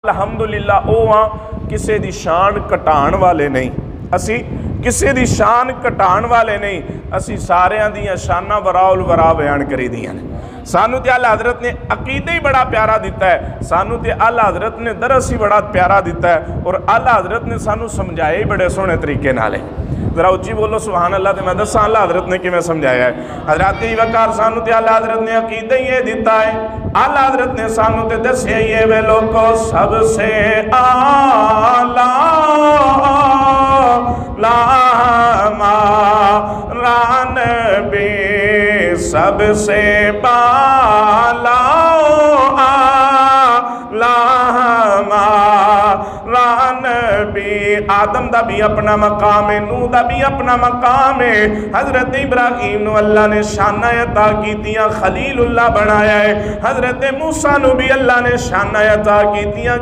الحمدللہ او کسے دی شان کٹان والے نہیں، اسی کسے دی شان کٹان والے نہیں، اسی سارے دیاں شانہ وراء الورا بیان کری دیاں سانو تے اللہ حضرت نے عقیدہ ہی بڑا پیارا دیتا ہے، سانو تے اللہ حضرت نے درس ہی بڑا پیارا دیتا ہے، اور اللہ حضرت نے سانو سمجھائے ہی بڑے سونے طریقے نالے۔ ذرا اچھی بولو سبحان اللہ تے میں دساں اللہ حضرت نے کیویں سمجھایا ہے۔ حضرت کی وقار سانو تے اللہ حضرت نے عقیدہ ہی یہ دیتا ہے، اللہ حضرت نے سانو تے دسیا یہ وے لوگو سب سے اعلیٰ ران بھی سب سے بالا ران بھی آدم دا بھی اپنا مقام ہے، نوح دا بھی اپنا مقام ہے، حضرت ابراہیم نو اللہ نے شانہ عطا کیتیاں خلیل اللہ بنایا ہے، حضرت موسیٰ نو بھی اللہ نے شانہ عطا کیتیاں